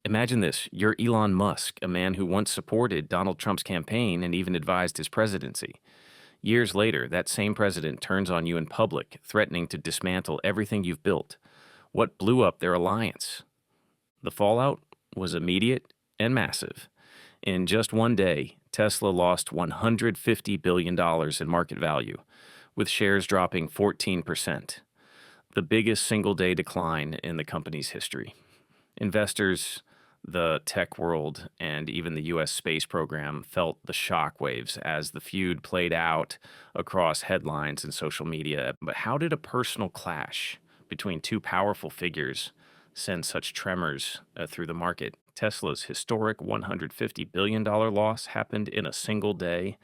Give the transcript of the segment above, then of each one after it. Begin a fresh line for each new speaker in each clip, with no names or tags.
Imagine this. You're Elon Musk, a man who once supported Donald Trump's campaign and even advised his presidency. Years later, that same president turns on you in public, threatening to dismantle everything you've built. What blew up their alliance? The fallout was immediate and massive. In just one day, Tesla lost $150 billion in market value, with shares dropping 14%, the biggest single day decline in the company's history. Investors, the tech world, and even the U.S. space program felt the shockwaves as the feud played out across headlines and social media. But how did a personal clash between two powerful figures send such tremors through the market? Tesla's historic $150 billion loss happened in a single day,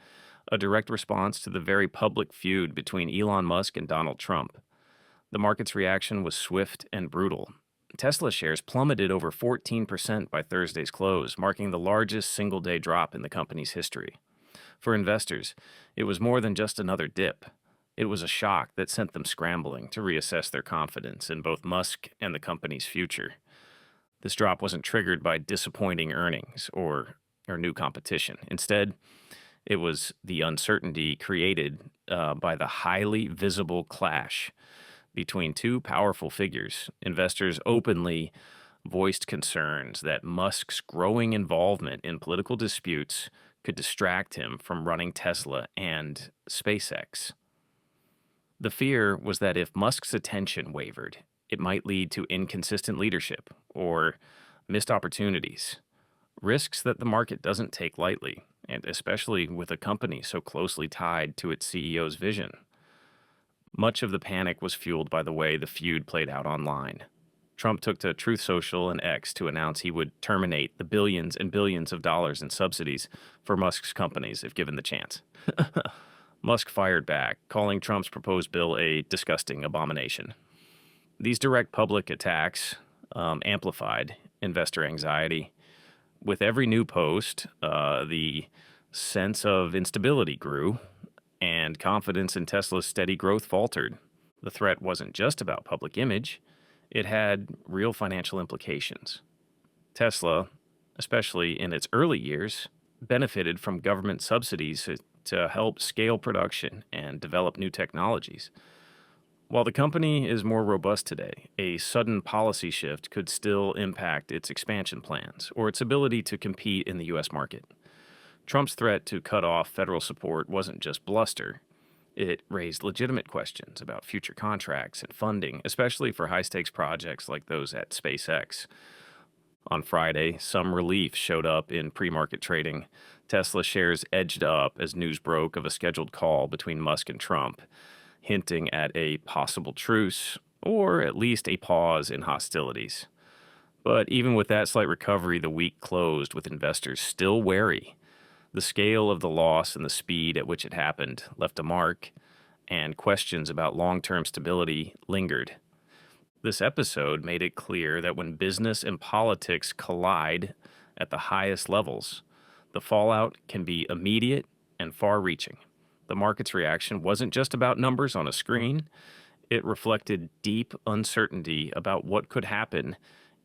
a direct response to the very public feud between Elon Musk and Donald Trump. The market's reaction was swift and brutal. Tesla shares plummeted over 14% by Thursday's close, marking the largest single-day drop in the company's history. For investors, it was more than just another dip. It was a shock that sent them scrambling to reassess their confidence in both Musk and the company's future. This drop wasn't triggered by disappointing earnings or new competition. Instead, it was the uncertainty created by the highly visible clash between two powerful figures. Investors openly voiced concerns that Musk's growing involvement in political disputes could distract him from running Tesla and SpaceX. The fear was that if Musk's attention wavered, it might lead to inconsistent leadership or missed opportunities, risks that the market doesn't take lightly, and especially with a company so closely tied to its CEO's vision. Much of the panic was fueled by the way the feud played out online. Trump took to Truth Social and X to announce he would terminate the billions and billions of dollars in subsidies for Musk's companies if given the chance. Musk fired back, calling Trump's proposed bill a disgusting abomination. These direct public attacks amplified investor anxiety. With every new post, the sense of instability grew, and confidence in Tesla's steady growth faltered. The threat wasn't just about public image. It had real financial implications. Tesla, especially in its early years, benefited from government subsidies to help scale production and develop new technologies. While the company is more robust today, a sudden policy shift could still impact its expansion plans or its ability to compete in the U.S. market. Trump's threat to cut off federal support wasn't just bluster. It raised legitimate questions about future contracts and funding, especially for high-stakes projects like those at SpaceX. On Friday, some relief showed up in pre-market trading. Tesla shares edged up as news broke of a scheduled call between Musk and Trump, hinting at a possible truce or at least a pause in hostilities. But even with that slight recovery, the week closed with investors still wary. The scale of the loss and the speed at which it happened left a mark, and questions about long-term stability lingered. This episode made it clear that when business and politics collide at the highest levels, the fallout can be immediate and far-reaching. The market's reaction wasn't just about numbers on a screen. It reflected deep uncertainty about what could happen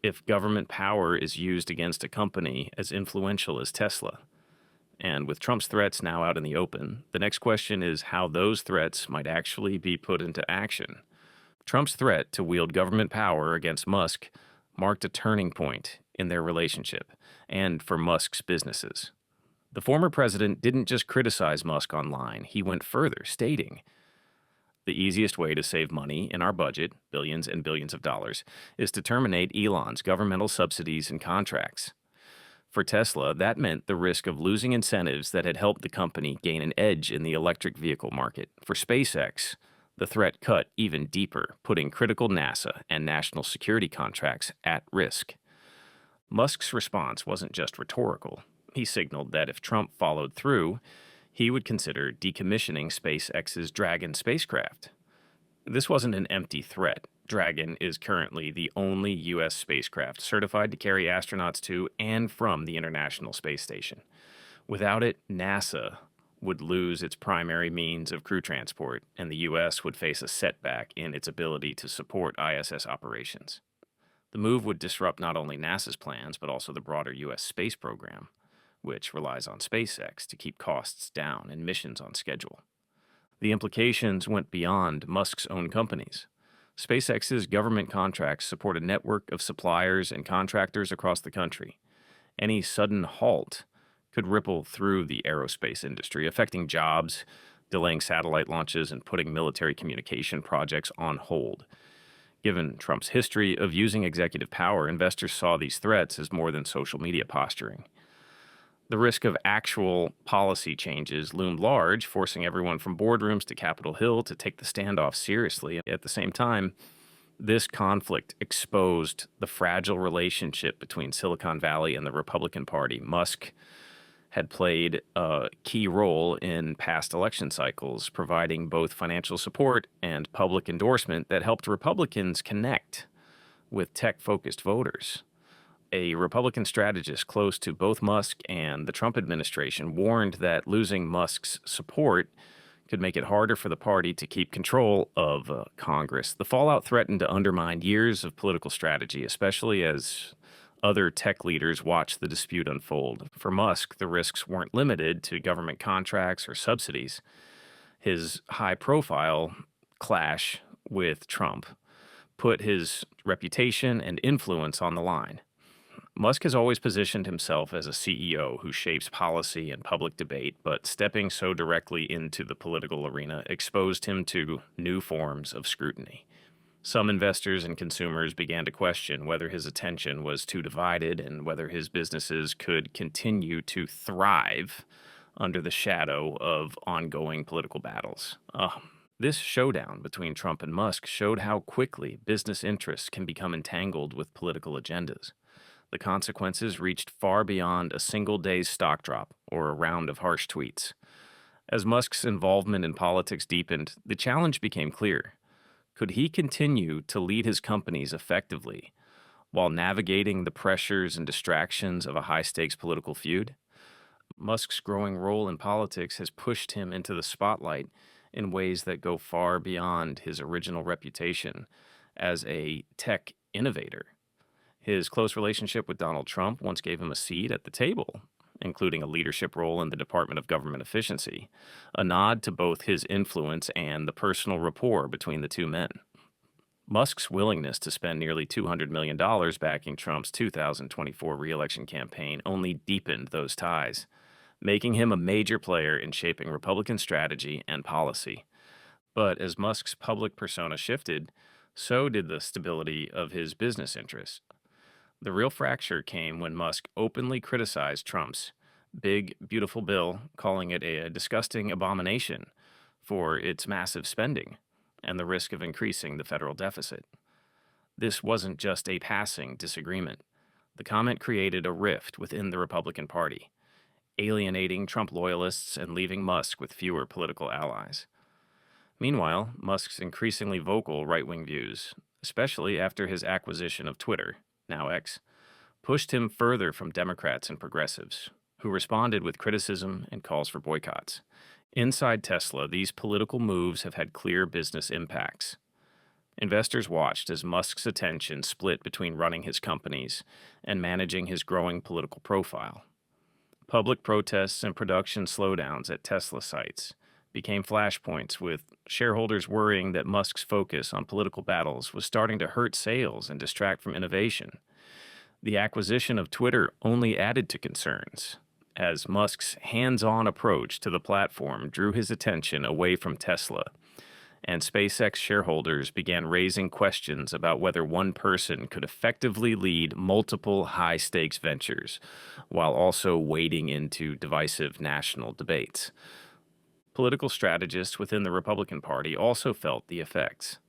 if government power is used against a company as influential as Tesla. And with Trump's threats now out in the open, the next question is how those threats might actually be put into action. Trump's threat to wield government power against Musk marked a turning point in their relationship and for Musk's businesses. The former president didn't just criticize Musk online. He went further, stating, "The easiest way to save money in our budget, billions and billions of dollars, is to terminate Elon's governmental subsidies and contracts." For Tesla, that meant the risk of losing incentives that had helped the company gain an edge in the electric vehicle market. For SpaceX, the threat cut even deeper, putting critical NASA and national security contracts at risk. Musk's response wasn't just rhetorical. He signaled that if Trump followed through, he would consider decommissioning SpaceX's Dragon spacecraft. This wasn't an empty threat. Dragon is currently the only U.S. spacecraft certified to carry astronauts to and from the International Space Station. Without it, NASA would lose its primary means of crew transport, and the U.S. would face a setback in its ability to support ISS operations. The move would disrupt not only NASA's plans, but also the broader U.S. space program, which relies on SpaceX to keep costs down and missions on schedule. The implications went beyond Musk's own companies. SpaceX's government contracts support a network of suppliers and contractors across the country. Any sudden halt could ripple through the aerospace industry, affecting jobs, delaying satellite launches, and putting military communication projects on hold. Given Trump's history of using executive power, investors saw these threats as more than social media posturing. The risk of actual policy changes loomed large, forcing everyone from boardrooms to Capitol Hill to take the standoff seriously. At the same time, this conflict exposed the fragile relationship between Silicon Valley and the Republican Party. Musk had played a key role in past election cycles, providing both financial support and public endorsement that helped Republicans connect with tech-focused voters. A Republican strategist close to both Musk and the Trump administration warned that losing Musk's support could make it harder for the party to keep control of Congress. The fallout threatened to undermine years of political strategy, especially as other tech leaders watched the dispute unfold. For Musk, the risks weren't limited to government contracts or subsidies. His high-profile clash with Trump put his reputation and influence on the line. Musk has always positioned himself as a CEO who shapes policy and public debate, but stepping so directly into the political arena exposed him to new forms of scrutiny. Some investors and consumers began to question whether his attention was too divided and whether his businesses could continue to thrive under the shadow of ongoing political battles. This showdown between Trump and Musk showed how quickly business interests can become entangled with political agendas. The consequences reached far beyond a single day's stock drop or a round of harsh tweets. As Musk's involvement in politics deepened, the challenge became clear. Could he continue to lead his companies effectively while navigating the pressures and distractions of a high-stakes political feud? Musk's growing role in politics has pushed him into the spotlight in ways that go far beyond his original reputation as a tech innovator. His close relationship with Donald Trump once gave him a seat at the table, including a leadership role in the Department of Government Efficiency, a nod to both his influence and the personal rapport between the two men. Musk's willingness to spend nearly $200 million backing Trump's 2024 re-election campaign only deepened those ties, making him a major player in shaping Republican strategy and policy. But as Musk's public persona shifted, so did the stability of his business interests. The real fracture came when Musk openly criticized Trump's big, beautiful bill, calling it a disgusting abomination for its massive spending and the risk of increasing the federal deficit. This wasn't just a passing disagreement. The comment created a rift within the Republican Party, alienating Trump loyalists and leaving Musk with fewer political allies. Meanwhile, Musk's increasingly vocal right-wing views, especially after his acquisition of Twitter, now X, pushed him further from Democrats and progressives, who responded with criticism and calls for boycotts. Inside Tesla, these political moves have had clear business impacts. Investors watched as Musk's attention split between running his companies and managing his growing political profile. Public protests and production slowdowns at Tesla sites became flashpoints, with shareholders worrying that Musk's focus on political battles was starting to hurt sales and distract from innovation. The acquisition of Twitter only added to concerns, as Musk's hands-on approach to the platform drew his attention away from Tesla, and SpaceX shareholders began raising questions about whether one person could effectively lead multiple high-stakes ventures, while also wading into divisive national debates. Political strategists within the Republican Party also felt the effects.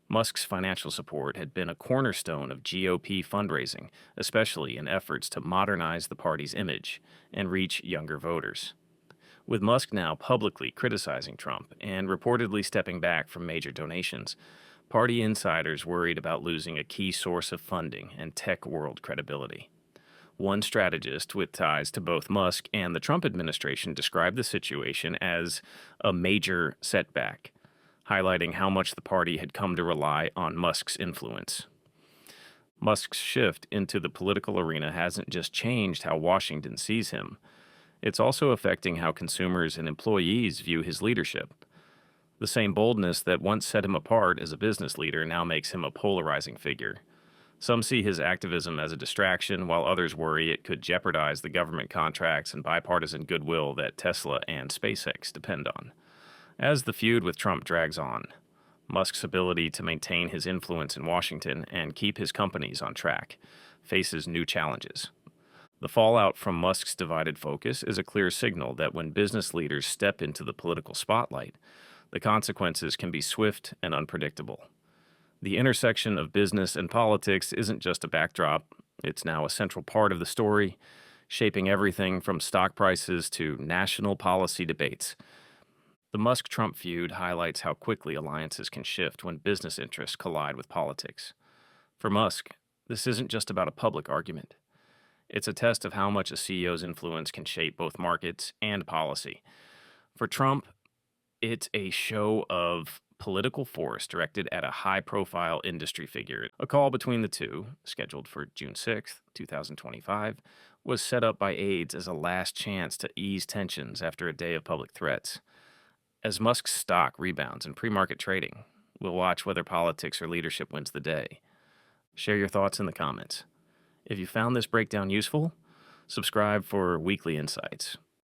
Musk's financial support had been a cornerstone of GOP fundraising, especially in efforts to modernize the party's image and reach younger voters. With Musk now publicly criticizing Trump and reportedly stepping back from major donations, party insiders worried about losing a key source of funding and tech world credibility. One strategist with ties to both Musk and the Trump administration described the situation as a major setback, highlighting how much the party had come to rely on Musk's influence. Musk's shift into the political arena hasn't just changed how Washington sees him, it's also affecting how consumers and employees view his leadership. The same boldness that once set him apart as a business leader now makes him a polarizing figure. Some see his activism as a distraction, while others worry it could jeopardize the government contracts and bipartisan goodwill that Tesla and SpaceX depend on. As the feud with Trump drags on, Musk's ability to maintain his influence in Washington and keep his companies on track faces new challenges. The fallout from Musk's divided focus is a clear signal that when business leaders step into the political spotlight, the consequences can be swift and unpredictable. The intersection of business and politics isn't just a backdrop, it's now a central part of the story, shaping everything from stock prices to national policy debates. The Musk-Trump feud highlights how quickly alliances can shift when business interests collide with politics. For Musk, this isn't just about a public argument. It's a test of how much a CEO's influence can shape both markets and policy. For Trump, it's a show of political force directed at a high-profile industry figure. A call between the two, scheduled for June 6, 2025, was set up by aides as a last chance to ease tensions after a day of public threats. As Musk's stock rebounds in pre-market trading, we'll watch whether politics or leadership wins the day. Share your thoughts in the comments. If you found this breakdown useful, subscribe for weekly insights.